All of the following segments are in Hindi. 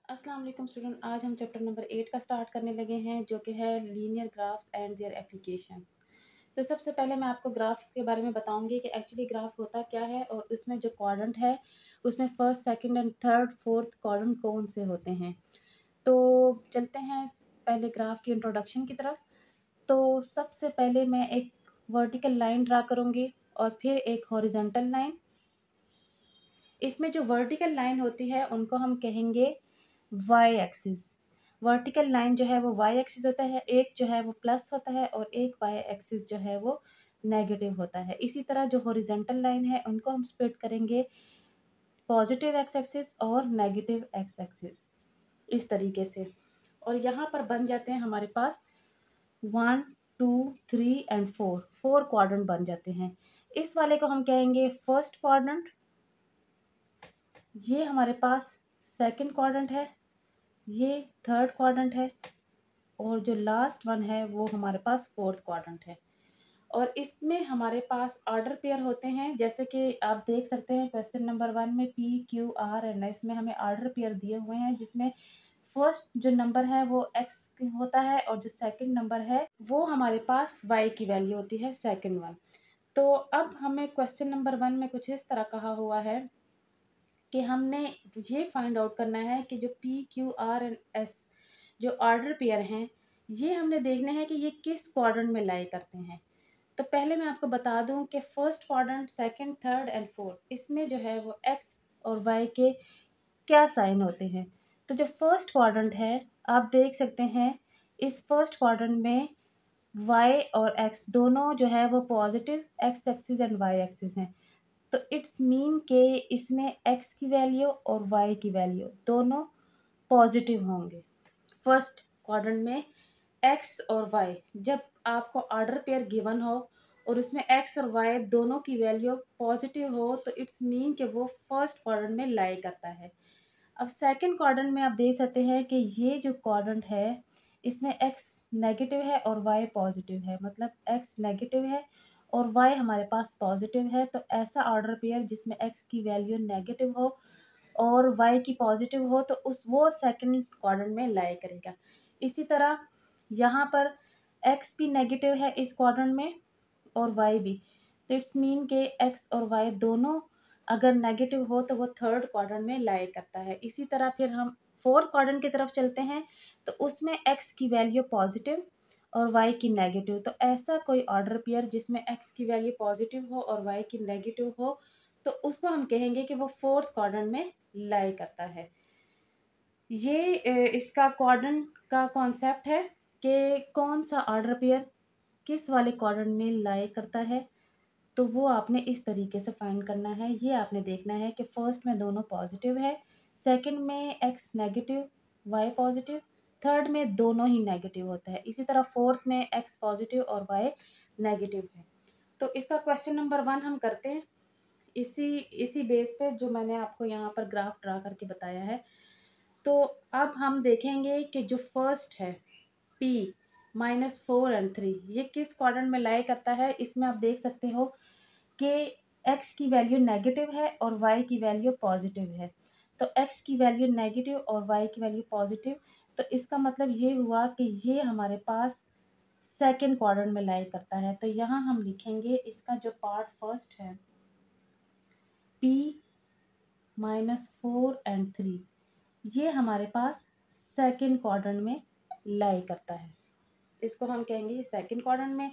अस्सलाम वालेकुम स्टूडेंट, आज हम चैप्टर नंबर 8 का स्टार्ट करने लगे हैं जो कि है linear graphs and their applications. तो सबसे पहले मैं आपको ग्राफ के बारे में बताऊंगी कि एक्चुअली ग्राफ होता क्या है और उसमें जो क्वाड्रेंट है उसमें first second and third fourth quadrant कौन से होते हैं। तो चलते हैं पहले ग्राफ की इंट्रोडक्शन की तरफ। तो सबसे पहले मैं एक वर्टिकल लाइन ड्रा करूँगी और फिर एक हॉरिजॉन्टल लाइन। इसमें जो वर्टिकल लाइन होती है उनको हम कहेंगे वाई एक्सिस। वर्टिकल लाइन जो है वो वाई एक्सिस होता है, एक जो है वो प्लस होता है और एक वाई एक्सिस जो है वो नेगेटिव होता है। इसी तरह जो हॉरिजॉन्टल लाइन है उनको हम स्प्लिट करेंगे पॉजिटिव एक्स एक्सिस और नेगेटिव एक्स एक्सिस, इस तरीके से। और यहाँ पर बन जाते हैं हमारे पास 1 2 3 एंड 4 क्वाड्रेंट बन जाते हैं। इस वाले को हम कहेंगे फर्स्ट क्वाड्रेंट, ये हमारे पास सेकंड क्वाड्रेंट है, ये थर्ड क्वाड्रेंट है और जो लास्ट वन है वो हमारे पास फोर्थ क्वाड्रेंट है। और इसमें हमारे पास ऑर्डर पेयर होते हैं, जैसे कि आप देख सकते हैं क्वेश्चन नंबर 1 में P Q R and S में हमें ऑर्डर पेयर दिए हुए हैं, जिसमें फर्स्ट जो नंबर है वो एक्स होता है और जो सेकंड नंबर है वो हमारे पास वाई की वैल्यू होती है सेकंड वन। तो अब हमें क्वेश्चन नंबर 1 में कुछ इस तरह कहा हुआ है कि हमने ये फाइंड आउट करना है कि जो P Q R and S जो ऑर्डर पेयर हैं ये हमने देखना है कि ये किस क्वाड्रेंट में लाई करते हैं। तो पहले मैं आपको बता दूं कि first quadrant second third and fourth इसमें जो है वो एक्स और वाई के क्या साइन होते हैं। तो जो फर्स्ट क्वाड्रेंट है आप देख सकते हैं, इस फर्स्ट क्वाड्रेंट में वाई और एक्स दोनों जो है वो positive x axis and y axis हैं। तो इट्स मीन के इसमें एक्स की वैल्यू और वाई की वैल्यू दोनों पॉजिटिव होंगे। फर्स्ट क्वाड्रेंट में एक्स और वाई, जब आपको ऑर्डर पेयर गिवन हो और उसमें एक्स और वाई दोनों की वैल्यू पॉजिटिव हो तो इट्स मीन कि वो फर्स्ट क्वाड्रेंट में लाई करता है। अब सेकंड क्वाड्रेंट में आप देख सकते हैं कि ये जो क्वाड्रेंट है इसमें एक्स नेगेटिव है और वाई पॉजिटिव है, मतलब एक्स नेगेटिव है और वाई हमारे पास पॉजिटिव है। तो ऐसा ऑर्डर पेयर जिसमें एक्स की वैल्यू नेगेटिव हो और वाई की पॉजिटिव हो तो उस वो सेकंड क्वाड्रेंट में लाई करेगा। इसी तरह यहाँ पर एक्स भी नेगेटिव है इस क्वाड्रेंट में और वाई भी, तो इट्स मीन के एक्स और वाई दोनों अगर नेगेटिव हो तो वो थर्ड क्वाड्रेंट में लाई करता है। इसी तरह फिर हम फोर्थ क्वाड्रेंट की तरफ चलते हैं, तो उसमें एक्स की वैल्यू पॉजिटिव और वाई की नेगेटिव। तो ऐसा कोई ऑर्डर पेयर जिसमें एक्स की वैल्यू पॉजिटिव हो और वाई की नेगेटिव हो तो उसको हम कहेंगे कि वो फोर्थ क्वाड्रेंट में लाई करता है। ये इसका क्वाड्रेंट का कॉन्सेप्ट है कि कौन सा ऑर्डर पेयर किस वाले क्वाड्रेंट में लाई करता है। तो वो आपने इस तरीके से फाइंड करना है। ये आपने देखना है कि फर्स्ट में दोनों पॉजिटिव है, सेकंड में x negative y positive, third में दोनों ही नेगेटिव होता है। इसी तरह फोर्थ में एक्स पॉजिटिव और वाई नेगेटिव है। तो इसका क्वेश्चन नंबर 1 हम करते हैं इसी इसी बेस पे जो मैंने आपको यहाँ पर ग्राफ ड्रा करके बताया है। तो अब हम देखेंगे कि जो फर्स्ट है P -4 and 3 ये किस क्वाड्रेंट में लाई करता है। इसमें आप देख सकते हो कि x की वैल्यू नेगेटिव है और y की वैल्यू पॉजिटिव है। तो x की वैल्यू नेगेटिव और y की वैल्यू पॉजिटिव, तो इसका मतलब ये हुआ कि ये हमारे पास सेकंड क्वाड्रेंट में लाई करता है। तो यहाँ हम लिखेंगे इसका जो पार्ट फर्स्ट है P -4 and 3 ये हमारे पास सेकंड क्वाड्रेंट में लाई करता है। इसको हम कहेंगे सेकंड क्वाड्रेंट में।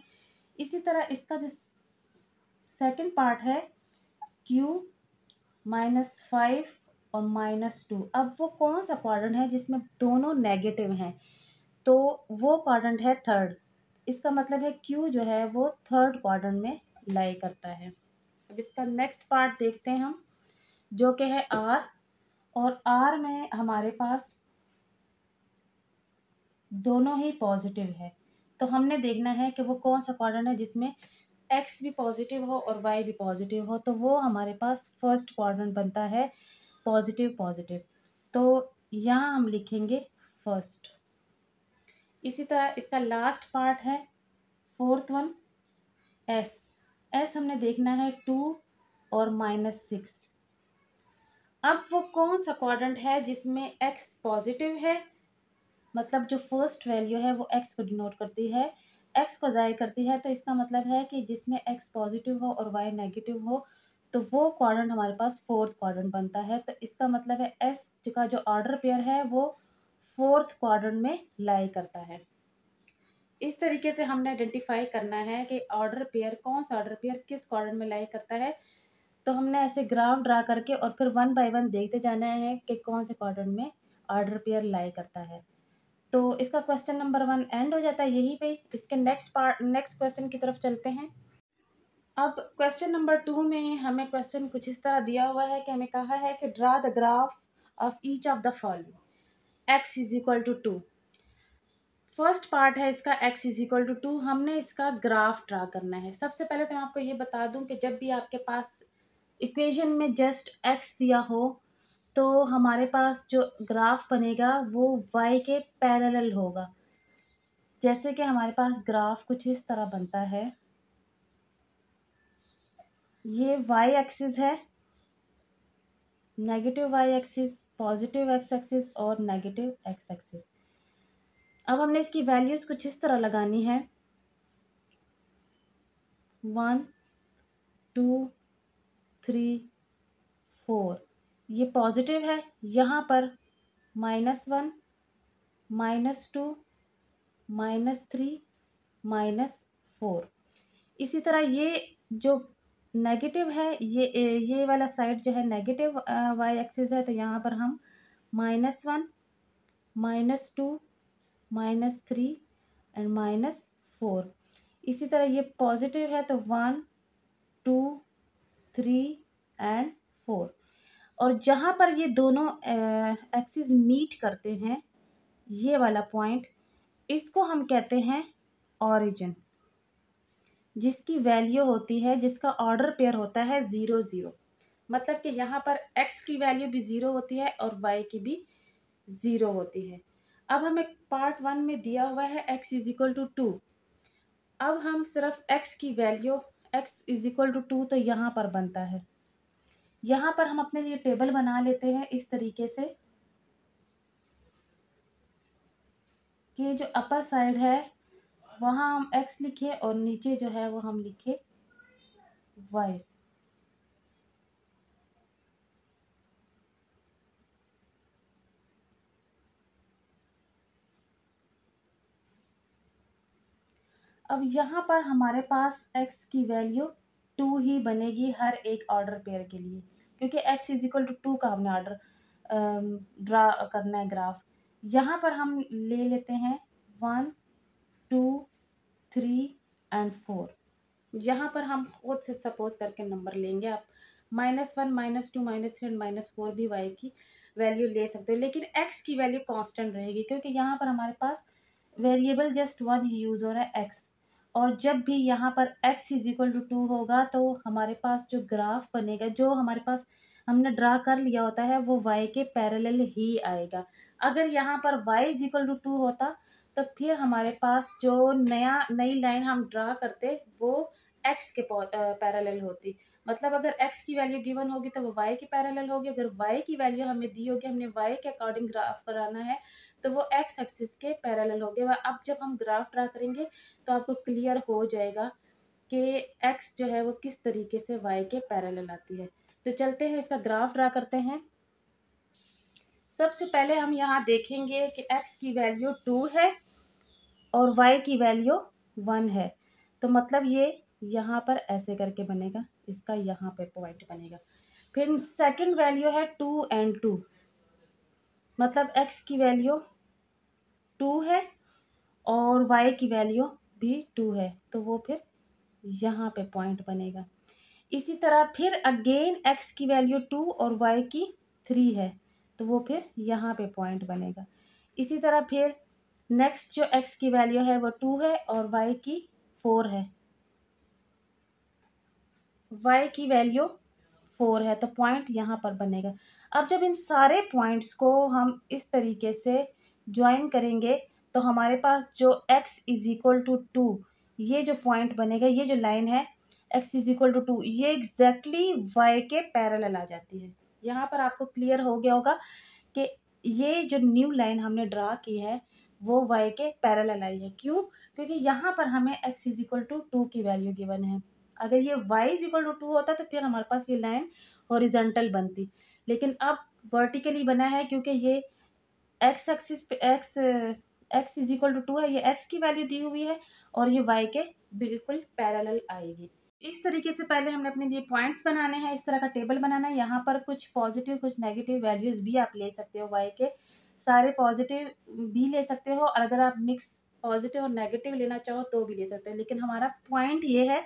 इसी तरह इसका जो सेकंड पार्ट है Q -5 और -2, अब वो कौन सा क्वाड्रेंट है जिसमें दोनों नेगेटिव हैं। तो वो क्वाड्रेंट है थर्ड। इसका मतलब है Q जो है वो थर्ड क्वाड्रेंट में लाई करता है। अब इसका नेक्स्ट पार्ट देखते हैं हम, जो कि है R। और R में हमारे पास दोनों ही पॉजिटिव है। तो हमने देखना है कि वो कौन सा क्वाड्रेंट है जिसमें एक्स भी पॉजिटिव हो और वाई भी पॉजिटिव हो। तो वो हमारे पास फर्स्ट क्वाड्रेंट बनता है पॉजिटिव पॉजिटिव। तो यहाँ हम लिखेंगे फर्स्ट। इसी तरह इसका लास्ट पार्ट है फोर्थ वन एस। एस हमने देखना है 2 और -6। अब वो कौन सा क्वाड्रेंट है जिसमें x पॉजिटिव है, मतलब जो फर्स्ट वैल्यू है वो x को डिनोट करती है, x को जाहिर करती है, तो इसका मतलब है कि जिसमें x पॉजिटिव हो और y नेगेटिव हो तो वो क्वाड्रेंट हमारे पास फोर्थ क्वाड्रेंट बनता है। तो इसका मतलब है s का जो ऑर्डर पेयर है वो फोर्थ क्वाड्रेंट में लाई करता है। इस तरीके से हमने आइडेंटिफाई करना है कि ऑर्डर पेयर, कौन सा ऑर्डर पेयर किस क्वाड्रेंट में लाई करता है। तो हमने ऐसे ग्राफ ड्रा करके और फिर वन बाय वन देखते जाना है कि कौन से क्वाड्रेंट में ऑर्डर पेयर लाई करता है। तो इसका क्वेश्चन नंबर 1 एंड हो जाता है यहीं पे। इसके नेक्स्ट क्वेश्चन की तरफ चलते हैं। अब क्वेश्चन नंबर 2 में हमें क्वेश्चन कुछ इस तरह दिया हुआ है कि हमें कहा है कि draw the graph of each of the following x is equal to 2। First part है इसका x इज इक्वल टू 2, हमने इसका ग्राफ ड्रा करना है। सबसे पहले तो मैं आपको ये बता दूं कि जब भी आपके पास इक्वेशन में जस्ट x दिया हो तो हमारे पास जो ग्राफ बनेगा वो y के पैरेलल होगा। जैसे कि हमारे पास ग्राफ कुछ इस तरह बनता है, ये y एक्सिस है, negative y axis, positive x axis और नेगेटिव x एक्सिस। अब हमने इसकी वैल्यूज कुछ इस तरह लगानी है, 1 2 3 4। ये पॉजिटिव है, यहाँ पर -1 -2 -3 -4। इसी तरह ये जो नेगेटिव है, ये वाला साइड जो है नेगेटिव y एक्सिस है, तो यहाँ पर हम -1 -2 -3 एंड -4। इसी तरह ये पॉजिटिव है तो 1 2 3 एंड 4। और जहाँ पर ये दोनों एक्सिस मीट करते हैं, ये वाला पॉइंट, इसको हम कहते हैं ओरिजिन, जिसकी वैल्यू होती है, जिसका ऑर्डर पेयर होता है 0 0। मतलब कि यहाँ पर x की वैल्यू भी 0 होती है और y की भी 0 होती है। अब हमें पार्ट 1 में दिया हुआ है x इज इक्वल टू 2। अब हम सिर्फ x की value, x is equal to 2 तो यहाँ पर बनता है। यहाँ पर हम अपने लिए टेबल बना लेते हैं इस तरीके से कि जो अपर साइड है वहाँ हम x लिखे और नीचे जो है वो हम लिखे y। अब यहाँ पर हमारे पास x की वैल्यू 2 ही बनेगी हर एक ऑर्डर पेयर के लिए, क्योंकि x इज इक्वल टू 2 का हमने ऑर्डर ड्रा करना है ग्राफ। यहाँ पर हम ले लेते हैं 1 2 3 एंड 4। यहाँ पर हम खुद से सपोज करके नंबर लेंगे। आप -1 -2 -3 एंड -4 भी y की वैल्यू ले सकते हो, लेकिन x की वैल्यू कांस्टेंट रहेगी, क्योंकि यहाँ पर हमारे पास वेरिएबल जस्ट वन ही यूज हो रहा है x। और जब भी यहाँ पर x इज इक्वल टू 2 होगा तो हमारे पास जो ग्राफ बनेगा, जो हमारे पास हमने ड्रा कर लिया होता है, वो y के पैरेलल ही आएगा। अगर यहाँ पर y इज इक्वल टू 2 होता तो फिर हमारे पास जो नई लाइन हम ड्रा करते वो x के पैरेलल होती। मतलब अगर x की वैल्यू गिवन होगी तो वो y के पैरेलल होगी, अगर y की वैल्यू हमें दी होगी, हमने y के अकॉर्डिंग ग्राफ कराना है, तो वो x एक्सिस के पैरेलल हो गया। अब जब हम ग्राफ ड्रा करेंगे तो आपको क्लियर हो जाएगा कि x जो है वो किस तरीके से y के पैरेलल आती है। तो चलते हैं इसका ग्राफ ड्रा करते हैं। सबसे पहले हम यहाँ देखेंगे कि x की वैल्यू 2 है और y की वैल्यू 1 है, तो मतलब ये यहाँ पर ऐसे करके बनेगा, इसका यहाँ पे पॉइंट बनेगा। फिर सेकंड वैल्यू है 2 एंड 2, मतलब x की वैल्यू 2 है और y की वैल्यू भी 2 है, तो वो फिर यहाँ पे पॉइंट बनेगा। इसी तरह फिर अगेन x की वैल्यू 2 और y की 3 है, तो वो फिर यहाँ पे पॉइंट बनेगा। इसी तरह फिर नेक्स्ट जो x की वैल्यू है वो 2 है और y की 4 है, y की वैल्यू 4 है, तो पॉइंट यहाँ पर बनेगा। अब जब इन सारे पॉइंट्स को हम इस तरीके से ज्वाइन करेंगे तो हमारे पास जो x इज इक्वल टू 2, ये जो पॉइंट बनेगा, ये जो लाइन है x इज इक्वल टू 2, ये एग्जैक्टली y के पैरेलल आ जाती है। यहाँ पर आपको क्लियर हो गया होगा कि ये जो न्यू लाइन हमने ड्रा की है वो y के पैरेलल आई है। क्यों? क्योंकि यहाँ पर हमें x इज इक्वल टू 2 की वैल्यू गिवन है। अगर ये y इज इक्वल टू 2 होता तो फिर हमारे पास ये लाइन हॉरिजॉन्टल बनती, लेकिन अब वर्टिकली बना है क्योंकि ये x एक्सिस पे x इज इक्वल टू 2 है, ये x की वैल्यू दी हुई है और ये y के बिल्कुल पैरेलल आएगी। इस तरीके से पहले हमने अपने लिए पॉइंट्स बनाने हैं, इस तरह का टेबल बनाना है। यहाँ पर कुछ पॉजिटिव कुछ नेगेटिव वैल्यूज भी आप ले सकते हो, y के सारे पॉजिटिव भी ले सकते हो और अगर आप मिक्स पॉजिटिव और नेगेटिव लेना चाहो तो भी ले सकते हो। लेकिन हमारा पॉइंट ये है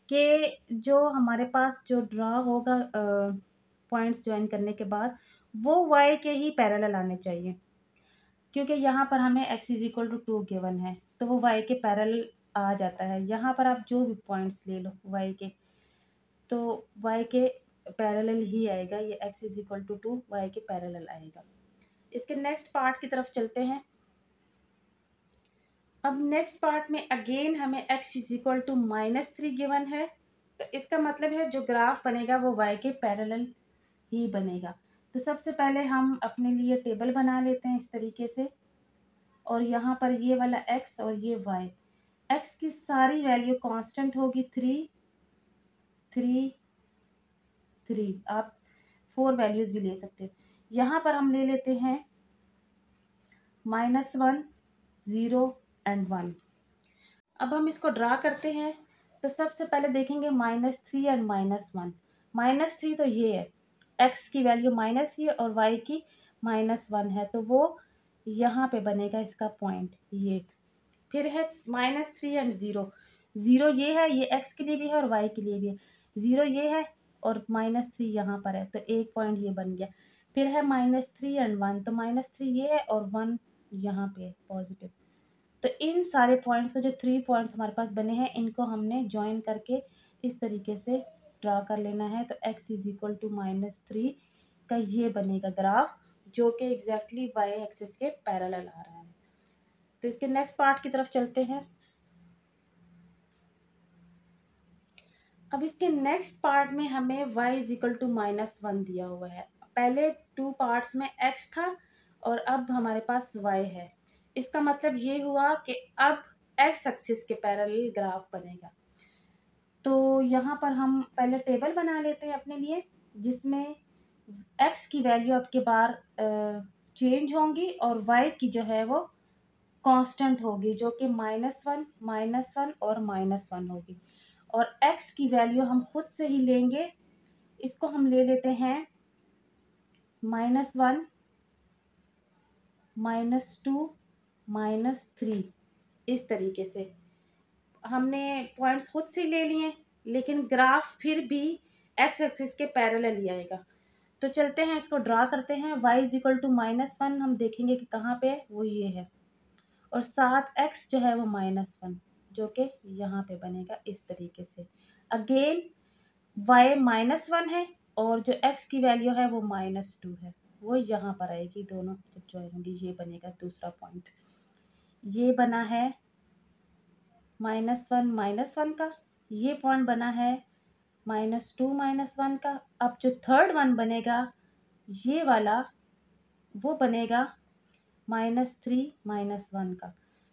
कि जो हमारे पास जो ड्रा होगा पॉइंट्स ज्वाइन करने के बाद वो y के ही पैरेलल आने चाहिए, क्योंकि यहाँ पर हमें x is equal to 2 given है तो वो y के पैरेलल आ जाता है। यहाँ पर आप जो भी पॉइंट्स ले लो y के, तो y के पैरेलल ही आएगा, ये x is equal to 2 y के पैरेलल आएगा। इसके नेक्स्ट पार्ट की तरफ चलते हैं। अब नेक्स्ट पार्ट में अगेन हमें x is equal to -3 given है, तो इसका मतलब है जो ग्राफ बनेगा वो y के पैरेलल ही बनेगा। तो सबसे पहले हम अपने लिए टेबल बना लेते हैं इस तरीके से, और यहाँ पर ये वाला x और ये y, x की सारी वैल्यू कांस्टेंट होगी 3 3 3, आप 4 वैल्यूज भी ले सकते हो। यहाँ पर हम ले लेते हैं -1 0 एंड 1। अब हम इसको ड्रा करते हैं, तो सबसे पहले देखेंगे -3 एंड -1। -3 तो ये है, x की वैल्यू -3 और y की -1 है, तो वो यहाँ पे बनेगा इसका पॉइंट ये। फिर है -3 एंड 0, 0 ये है, ये x के लिए भी है और y के लिए भी है। 0 ये है और -3 यहाँ पर है, तो एक पॉइंट ये बन गया। फिर है -3 एंड 1, तो -3 ये है और 1 यहाँ पे पॉजिटिव। तो इन सारे पॉइंट्स को, जो 3 पॉइंट्स हमारे पास बने हैं, इनको हमने ज्वाइन करके इस तरीके से ड्रा कर लेना है। तो x इज इक्वल टू -3 का ये बनेगा ग्राफ, जो कि एग्जैक्टली y एक्सिस के पैरेलल आ रहा है। तो इसके नेक्स्ट पार्ट की तरफ चलते हैं। अब इसके नेक्स्ट पार्ट में हमें y इज इक्वल टू -1 दिया हुआ है। पहले 2 पार्ट्स में x था और अब हमारे पास y है। इसका मतलब ये हुआ कि अब x एक्सिस के पैरेलल ग्राफ बनेगा। तो यहाँ पर हम पहले टेबल बना लेते हैं अपने लिए, जिसमें x की वैल्यू अब की बार चेंज होंगी और y की जो है वो कांस्टेंट होगी, जो कि -1 और -1 होगी। और x की वैल्यू हम खुद से ही लेंगे, इसको हम ले लेते हैं -1 -2 -3। इस तरीके से हमने पॉइंट्स खुद से ले लिए, लेकिन ग्राफ फिर भी x एक्सिस के पैरेलल ही आएगा। तो चलते हैं, इसको ड्रा करते हैं। y इज इक्वल टू -1 हम देखेंगे कि कहाँ पे है, वो ये है, और साथ x जो है वो -1, जो कि यहाँ पे बनेगा इस तरीके से। अगेन y -1 है और जो x की वैल्यू है वो -2 है, वो यहाँ पर आएगी, दोनों जब ज्वाइन होंगी ये बनेगा दूसरा पॉइंट। ये बना है -1 का, ये पॉइंट बना है -2 -1 का। अब जो थर्ड वन बनेगा ये वाला, वो बनेगा -3 -1 का।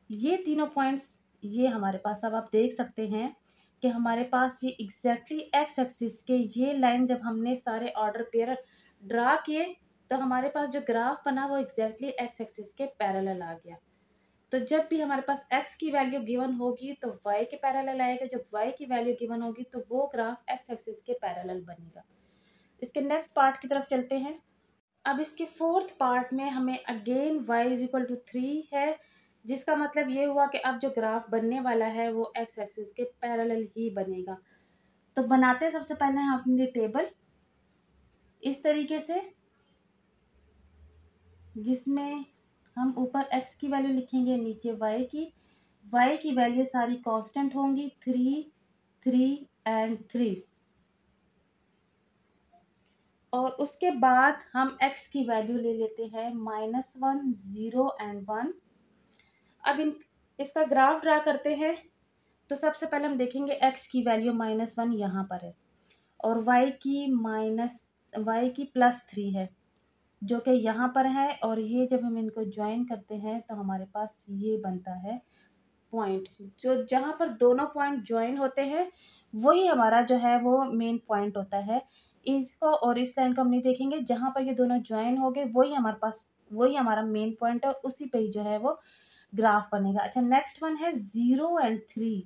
ये तीनों पॉइंट्स ये हमारे पास, अब आप देख सकते हैं कि हमारे पास ये एग्जैक्टली एक्स एक्सिस के ये लाइन, जब हमने सारे ऑर्डर पेयर ड्रा किए तो हमारे पास जो ग्राफ बना वो एग्जैक्टली एक्स एक्सिस के पैरेलल आ गया। तो जब भी हमारे पास x की वैल्यू गिवन होगी तो y के पैरेलल आएगा, जब y की वैल्यू गिवन होगी तो वो ग्राफ x एक्सिस के पैरेलल बनेगा। इसके नेक्स्ट पार्ट की तरफ चलते हैं। अब इसके फोर्थ पार्ट में हमें again y is equal to 3 है, जिसका मतलब ये हुआ कि अब जो ग्राफ बनने वाला है वो x एक्सिस के पैरेलल ही बनेगा। तो बनाते हैं सबसे पहले हम अपनी टेबल इस तरीके से, जिसमें हम ऊपर x की वैल्यू लिखेंगे, नीचे y की वैल्यू सारी कांस्टेंट होंगी, 3 3 एंड 3। और उसके बाद हम x की वैल्यू ले लेते हैं -1 0 एंड 1। अब इसका ग्राफ ड्रा करते हैं। तो सबसे पहले हम देखेंगे x की वैल्यू -1 यहाँ पर है और y की y की +3 है जो कि यहाँ पर है, और ये जब हम इनको ज्वाइन करते हैं तो हमारे पास ये बनता है पॉइंट। जो जहाँ पर दोनों पॉइंट ज्वाइन होते हैं वही हमारा जो है वो मेन पॉइंट होता है। इसको और इस लाइन को हम नहीं देखेंगे, जहाँ पर ये दोनों ज्वाइन हो गए वही हमारे पास, वही हमारा मेन पॉइंट है, उसी पे ही जो है वो ग्राफ बनेगा। अच्छा, नेक्स्ट वन है 0 एंड 3।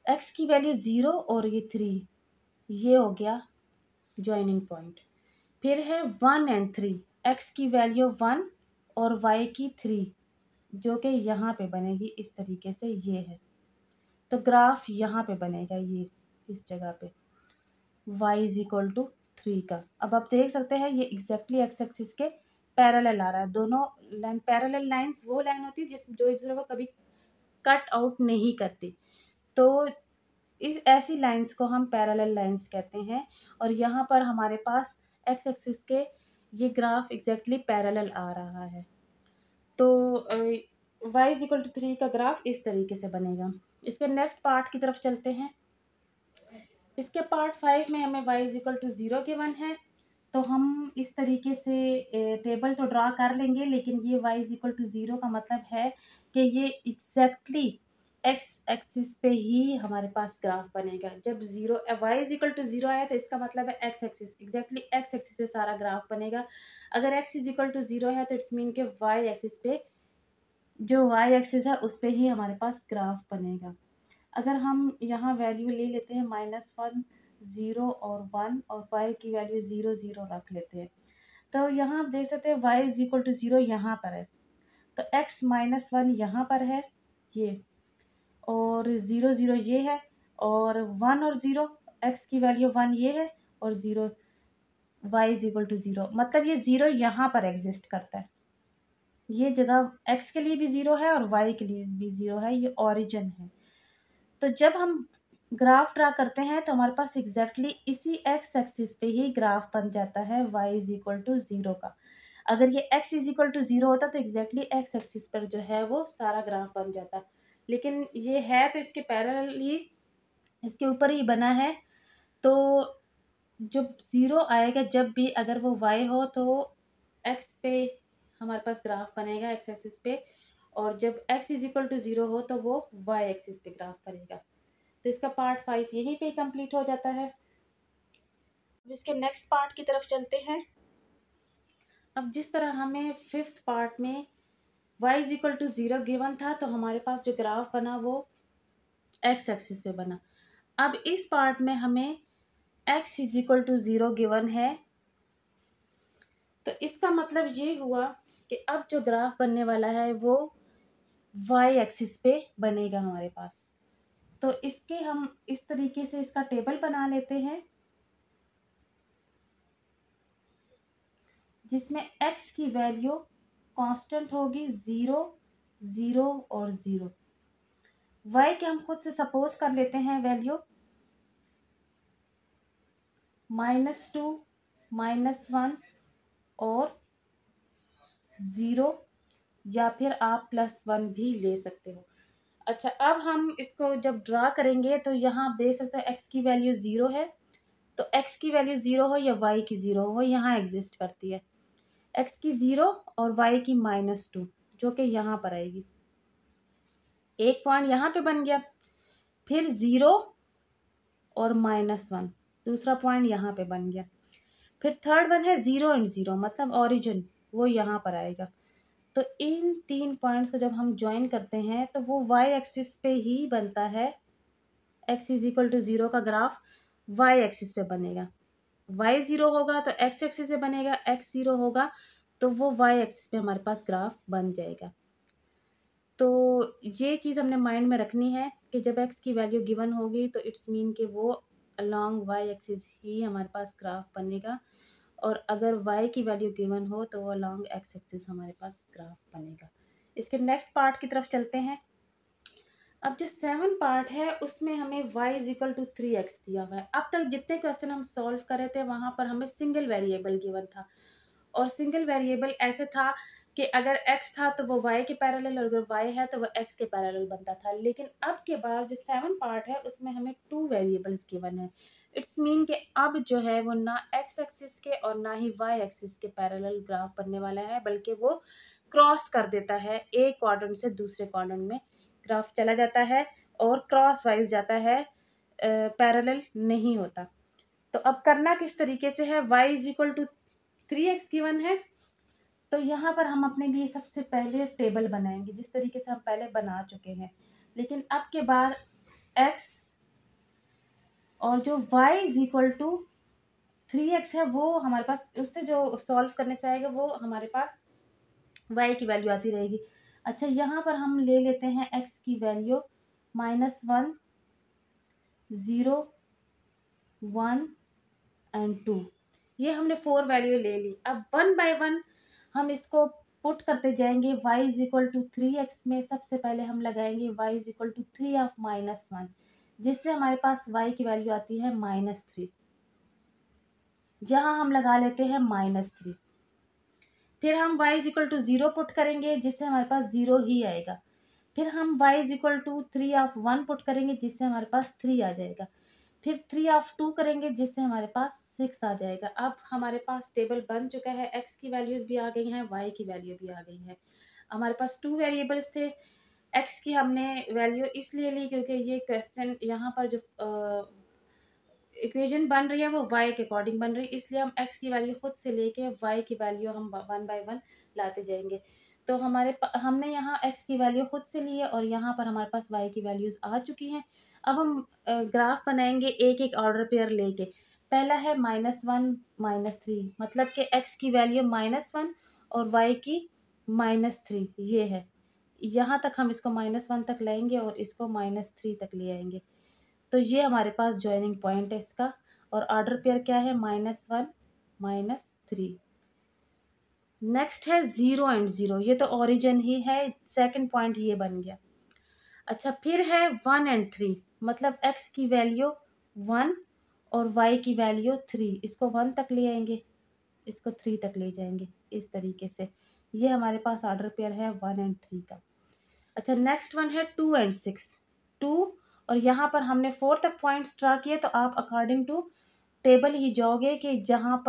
एक्स की वैल्यू 0 और ये 3, ये हो गया ज्वाइनिंग पॉइंट। फिर है 1 एंड 3, एक्स की वैल्यू 1 और वाई की 3, जो कि यहाँ पे बनेगी इस तरीके से, ये है। तो ग्राफ यहाँ पे बनेगा, ये इस जगह पे y इज इक्वल टू 3 का। अब आप देख सकते हैं ये एग्जैक्टली एक्स एक्सिस के पैरेलल आ रहा है। दोनों लाइन पैरेलल लाइंस वो लाइन होती है जिस जो एक दूसरे को कभी कट आउट नहीं करती, तो इस ऐसी लाइंस को हम पैरेलल लाइंस कहते हैं। और यहाँ पर हमारे पास एक्स एक्सिस के ये ग्राफ एग्जैक्टली पैरेलल आ रहा है। तो y इज इक्वल टू 3 का ग्राफ इस तरीके से बनेगा। इसके नेक्स्ट पार्ट की तरफ चलते हैं। इसके पार्ट 5 में हमें y is equal to 0 given है, तो हम इस तरीके से टेबल तो ड्रा कर लेंगे, लेकिन ये y इज इक्वल टू 0 का मतलब है कि ये एग्जैक्टली एक्स एक्सिस पे ही हमारे पास ग्राफ बनेगा। जब y इज इक्वल टू 0 आया तो इसका मतलब है x axis, exactly x axis पे सारा ग्राफ बनेगा। अगर x इज इक्वल टू 0 है तो इट्स मीन के y एक्सिस पे, जो y एक्सिस है उस पे ही हमारे पास ग्राफ बनेगा। अगर हम यहाँ वैल्यू ले लेते हैं -1, 0 और 1, और y की वैल्यू 0 0 रख लेते हैं, तो यहाँ आप देख सकते हैं y इज इक्वल टू 0 यहाँ पर है, तो x -1 यहाँ पर है ये, और 0 0 ये है, और 1 और 0, x की वैल्यू 1 ये है, और 0 y इज इक्वल टू 0, मतलब ये 0 यहाँ पर एग्जिस्ट करता है। ये जगह x के लिए भी 0 है और y के लिए भी 0 है, ये ओरिजिन है। तो जब हम ग्राफ ड्रा करते हैं तो हमारे पास एग्जैक्टली इसी एक्स एक्सिस पे ही ग्राफ बन जाता है y इज इक्वल टू 0 का। अगर ये x इज इक्वल टू 0 होता तो एग्जैक्टली एक्स एक्सिस पर जो है वो सारा ग्राफ बन जाता, लेकिन ये है तो इसके पैरेलल ही, इसके ऊपर ही बना है। तो जब 0 आएगा, जब भी अगर वो y हो तो x पे हमारे पास ग्राफ बनेगा एक्स एक्सिस पे, और जब x इज इक्वल टू 0 हो तो वो y एक्सिस पे ग्राफ बनेगा। तो इसका पार्ट 5 यहीं पे कंप्लीट हो जाता है। अब इसके नेक्स्ट पार्ट की तरफ चलते हैं। अब जिस तरह हमें 5th पार्ट में y is equal to 0 given था, तो हमारे पास जो ग्राफ बना वो x एक्सिस पे बना। अब इस पार्ट में हमें x is equal to 0 given है, तो इसका मतलब ये हुआ कि अब जो ग्राफ बनने वाला है वो y एक्सिस पे बनेगा हमारे पास। तो इसके हम इस तरीके से इसका टेबल बना लेते हैं, जिसमें x की वैल्यू कांस्टेंट होगी 0 0 और 0। y के हम खुद से सपोज कर लेते हैं वैल्यू -2 -1 और 0, या फिर आप +1 भी ले सकते हो। अच्छा, अब हम इसको जब ड्रा करेंगे तो यहाँ आप देख सकते हो x की वैल्यू 0 है, तो x की वैल्यू 0 हो या y की 0 हो, यहाँ एग्जिस्ट करती है। x की 0 और y की -2, जो कि यहाँ पर आएगी। एक पॉइंट यहाँ पे बन गया, फिर 0 और -1, दूसरा पॉइंट यहाँ पे बन गया। फिर थर्ड वन है 0 एंड 0, मतलब ओरिजिन, वो यहाँ पर आएगा। तो इन 3 पॉइंट्स को जब हम ज्वाइन करते हैं तो वो y एक्सिस पे ही बनता है। x इज इक्वल टू 0 का ग्राफ y एक्सिस पे बनेगा। y 0 होगा तो x एक्सिस पे बनेगा, x 0 होगा तो वो y एक्सिस पे हमारे पास ग्राफ बन जाएगा। तो ये चीज़ हमने माइंड में रखनी है कि जब x की वैल्यू गिवन होगी तो इट्स मीन कि वो अलॉन्ग y एक्सिस ही हमारे पास ग्राफ बनेगा, और अगर y की वैल्यू गिवन हो तो वो अलॉन्ग x एक्सिस हमारे पास ग्राफ बनेगा। इसके नेक्स्ट पार्ट की तरफ चलते हैं। अब जो 7 पार्ट है उसमें हमें y is equal to 3x दिया हुआ है। अब तक जितने क्वेश्चन हम सॉल्व कर रहे थे वहाँ पर हमें सिंगल वेरिएबल गिवन था, और सिंगल वेरिएबल ऐसे था कि अगर x था तो वो y के पैरेलल, और अगर y है तो वो x के पैरेलल बनता था। लेकिन अब के बाद जो 7 पार्ट है उसमें हमें 2 वेरिएबल्स गिवन है। इट्स मीन कि अब जो है वो ना एक्स एक्सिस के और ना ही वाई एक्सिस के पैरेलल ग्राफ बनने वाला है, बल्कि वो क्रॉस कर देता है, एक क्वाड्रेंट से दूसरे क्वाड्रेंट में ग्राफ चला जाता है और क्रॉस वाइज जाता है, पैरेलल नहीं होता। तो अब करना किस तरीके से है, y is equal to 3x given है, तो यहाँ पर हम अपने लिए सबसे पहले टेबल बनाएंगे जिस तरीके से हम पहले बना चुके हैं, लेकिन अब के बाद x और जो y is equal to 3x है वो हमारे पास, उससे जो सॉल्व करने से आएगा वो हमारे पास y की वैल्यू आती रहेगी। अच्छा, यहाँ पर हम ले लेते हैं x की वैल्यू -1, 0, 1 एंड 2, ये हमने 4 वैल्यू ले ली। अब 1 बाय 1 हम इसको पुट करते जाएंगे। y is equal to 3x में सबसे पहले हम लगाएंगे y is equal to 3 of -1, जिससे हमारे पास y की वैल्यू आती है -3। जहां हम लगा लेते हैं -3। फिर हम y is equal to 0 put करेंगे जिससे हमारे पास 0 ही आएगा। फिर हम y is equal to 3 of 1 put करेंगे जिससे हमारे पास 3 आ जाएगा। फिर 3 ऑफ 2 करेंगे जिससे हमारे पास 6 आ जाएगा। अब हमारे पास टेबल बन चुका है, x की वैल्यूज भी आ गई हैं, y की वैल्यू भी आ गई है। हमारे पास 2 वेरिएबल्स थे, x की हमने वैल्यू इसलिए ली क्योंकि ये क्वेश्चन यहाँ पर जो इक्वेशन बन रही है वो y के अकॉर्डिंग बन रही है, इसलिए हम x की वैल्यू खुद से लेके y की वैल्यू हम 1 बाय 1 लाते जाएंगे। तो हमने यहाँ x की वैल्यू खुद से ली है और यहाँ पर हमारे पास y की वैल्यूज आ चुकी हैं। अब हम ग्राफ बनाएंगे एक एक ऑर्डर पेयर लेके। पहला है -1, -3, मतलब कि x की वैल्यू -1 और y की -3, ये है। यहाँ तक हम इसको -1 तक लाएंगे और इसको -3 तक ले आएंगे। तो ये हमारे पास ज्वाइनिंग पॉइंट है इसका, और ऑर्डर पेयर क्या है, -1, -3। नेक्स्ट है 0 एंड 0, ये तो ओरिजिन ही है, सेकंड पॉइंट ये बन गया। अच्छा, फिर है 1 एंड 3, मतलब x की वैल्यू 1 और y की वैल्यू 3, इसको 1 तक ले आएंगे, इसको 3 तक ले जाएंगे, इस तरीके से। ये हमारे पास ऑर्डर पेयर है 1 एंड 3 का। अच्छा, नेक्स्ट वन है 2 एंड 6, 2 और यहाँ पर हमने 4 तक पॉइंट्स ड्रा किए, तो आप अकॉर्डिंग टू टेबल ही जाओगे कि जहाँ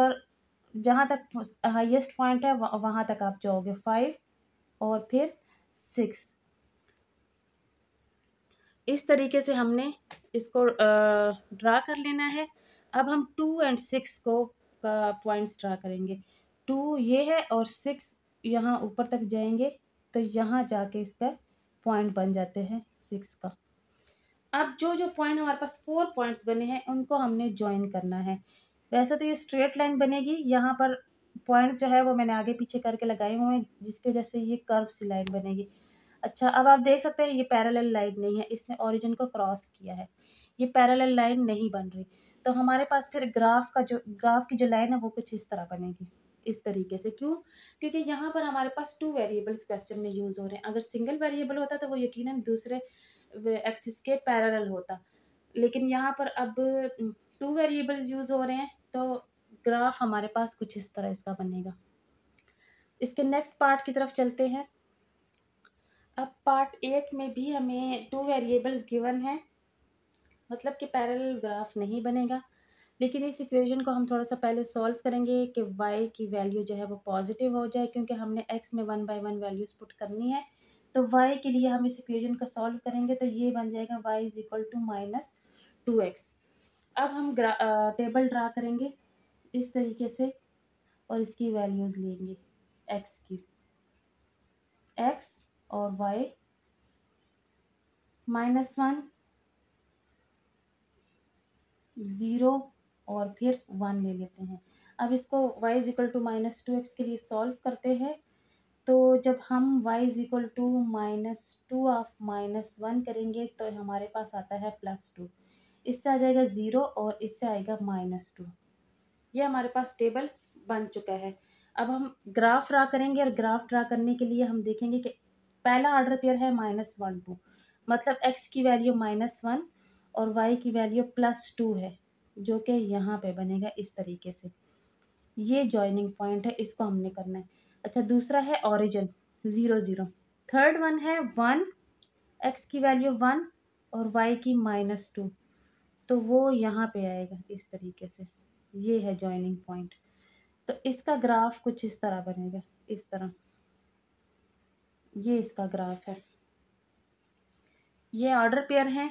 तक हाईएस्ट पॉइंट है वहाँ तक आप जाओगे, 5 और फिर 6, इस तरीके से हमने इसको ड्रा कर लेना है। अब हम 2 एंड 6 को पॉइंट्स ड्रा करेंगे। 2 ये है और 6 यहाँ ऊपर तक जाएंगे, तो यहाँ जाके इसका पॉइंट बन जाते हैं 6 का। अब जो जो पॉइंट हमारे पास 4 पॉइंट्स बने हैं उनको हमने ज्वाइन करना है। वैसे तो ये स्ट्रेट लाइन बनेगी, यहाँ पर पॉइंट्स जो है वो मैंने आगे पीछे करके लगाए हुए हैं जिसकी वजह से ये कर्व सी लाइन बनेगी। अच्छा, अब आप देख सकते हैं ये पैरेलल लाइन नहीं है, इसने ओरिजिन को क्रॉस किया है, ये पैरेलल लाइन नहीं बन रही। तो हमारे पास फिर ग्राफ की जो लाइन है वो कुछ इस तरह बनेगी, इस तरीके से। क्यों? क्योंकि यहाँ पर हमारे पास 2 वेरिएबल्स क्वेश्चन में यूज हो रहे हैं। अगर सिंगल वेरिएबल होता तो वो यकीनन दूसरे एक्सिस के पैरेलल होता, लेकिन यहाँ पर अब 2 वेरिएबल्स यूज हो रहे हैं, तो ग्राफ हमारे पास कुछ इस तरह इसका बनेगा। इसके नेक्स्ट पार्ट की तरफ चलते हैं। अब पार्ट 8 में भी हमें 2 वेरिएबल्स गिवन है, मतलब कि पैरेलल ग्राफ नहीं बनेगा, लेकिन इस इक्वेशन को हम थोड़ा सा पहले सॉल्व करेंगे कि y की वैल्यू जो है वो पॉजिटिव हो जाए, क्योंकि हमने x में 1 बाय 1 वैल्यूज पुट करनी है। तो y के लिए हम इस इक्वेशन को सॉल्व करेंगे, तो ये बन जाएगा y is equal to -2x। अब हम टेबल ड्रा करेंगे इस तरीके से और इसकी वैल्यूज लेंगे, x की, x और y, -1, 0 और फिर 1 ले लेते हैं। अब इसको y is equal to -2x के लिए सॉल्व करते हैं, तो जब हम y is equal to -2 of -1 करेंगे तो हमारे पास आता है +2, इससे आ जाएगा 0 और इससे आएगा -2। ये हमारे पास टेबल बन चुका है। अब हम ग्राफ ड्रा करेंगे, और ग्राफ ड्रा करने के लिए हम देखेंगे कि पहला ऑर्डर पेयर है -1, 2, मतलब x की वैल्यू -1 और y की वैल्यू +2 है, जो कि यहाँ पे बनेगा इस तरीके से। ये जॉइनिंग पॉइंट है, इसको हमने करना है। अच्छा, दूसरा है ओरिजिन 0, 0। थर्ड वन है 1, x की वैल्यू 1 और y की -2, तो वो यहाँ पे आएगा इस तरीके से, ये है जॉइनिंग पॉइंट। तो इसका ग्राफ कुछ इस तरह बनेगा, इस तरह, ये इसका ग्राफ है। ये ऑर्डर पेयर है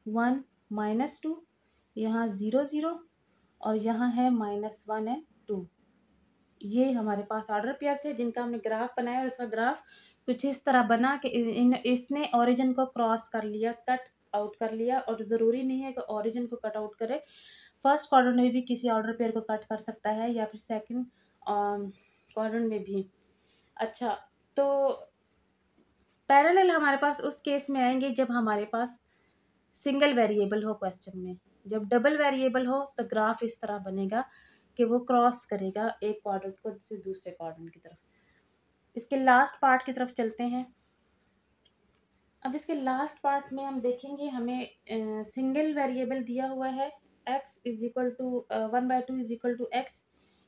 1 -2, यहाँ 0 0 और यहाँ है -1 एंड 2। ये हमारे पास ऑर्डर पेयर थे जिनका हमने ग्राफ बनाया और उसका ग्राफ कुछ इस तरह बना कि इसने ओरिजिन को क्रॉस कर लिया, कट आउट कर लिया। और ज़रूरी नहीं है कि ओरिजिन को कट आउट करे, फर्स्ट क्वाड्रेंट में भी किसी ऑर्डर पेयर को कट कर सकता है या फिर सेकंड क्वाड्रेंट में भी। अच्छा, तो पैरेलल हमारे पास उस केस में आएंगे जब हमारे पास सिंगल वेरिएबल हो क्वेश्चन में। जब डबल वेरिएबल हो तो ग्राफ इस तरह बनेगा कि वो क्रॉस करेगा एक क्वाड्रेंट को से दूसरे क्वाड्रेंट की तरफ। इसके लास्ट पार्ट की तरफ चलते हैं। अब इसके लास्ट पार्ट में हम देखेंगे, हमें सिंगल वेरिएबल दिया हुआ है x is equal to 1/2 is equal to x।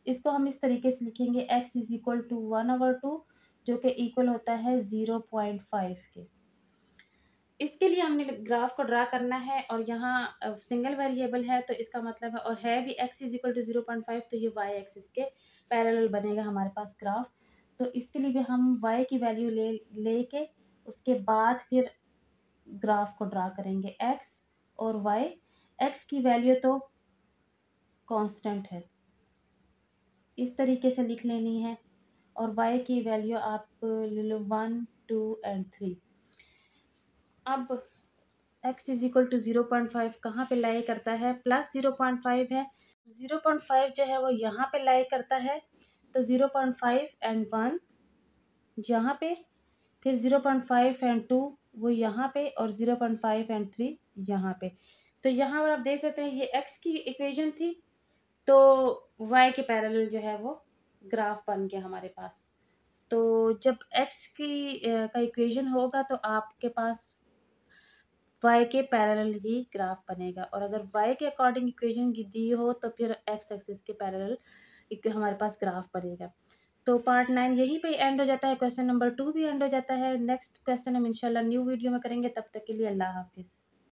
इसको हम इस तरीके से लिखेंगे x इज इक्वल टू 1/2 जो कि इक्वल होता है 0.5 के। इसके लिए हमने ग्राफ को ड्रा करना है और यहाँ सिंगल वेरिएबल है तो इसका मतलब है, और है भी x इज इक्वल टू 0.5, तो ये y एक्सिस के पैरेलल बनेगा हमारे पास ग्राफ। तो इसके लिए भी हम y की वैल्यू लेके उसके बाद फिर ग्राफ को ड्रा करेंगे। x और y, x की वैल्यू तो कांस्टेंट है, इस तरीके से लिख लेनी है, और y की वैल्यू आप ले लो 1 2 एंड 3। अब x इज इक्वल टू 0.5 कहाँ पे लाई करता है, प्लस 0.5 है, 0.5 जो है वो यहाँ पे लाई करता है। तो 0.5 एंड 1 यहाँ पे, फिर 0.5 एंड 2 वो यहाँ पे, और 0.5 एंड 3 यहाँ पे। तो यहाँ पर आप देख सकते हैं ये x की इक्वेशन थी, तो y के पैरेलल जो है वो ग्राफ बन गया हमारे पास। तो जब x की का इक्वेशन होगा तो आपके पास y के पैरेलल ही ग्राफ बनेगा, और अगर y के अकॉर्डिंग इक्वेशन दी हो तो फिर x एक्सिस के पैरेलल हमारे पास ग्राफ बनेगा। तो पार्ट 9 यहीं पे एंड हो जाता है, क्वेश्चन नंबर 2 भी एंड हो जाता है। नेक्स्ट क्वेश्चन हम इंशाल्लाह न्यू वीडियो में करेंगे, तब तक के लिए अल्लाह हाफिज़।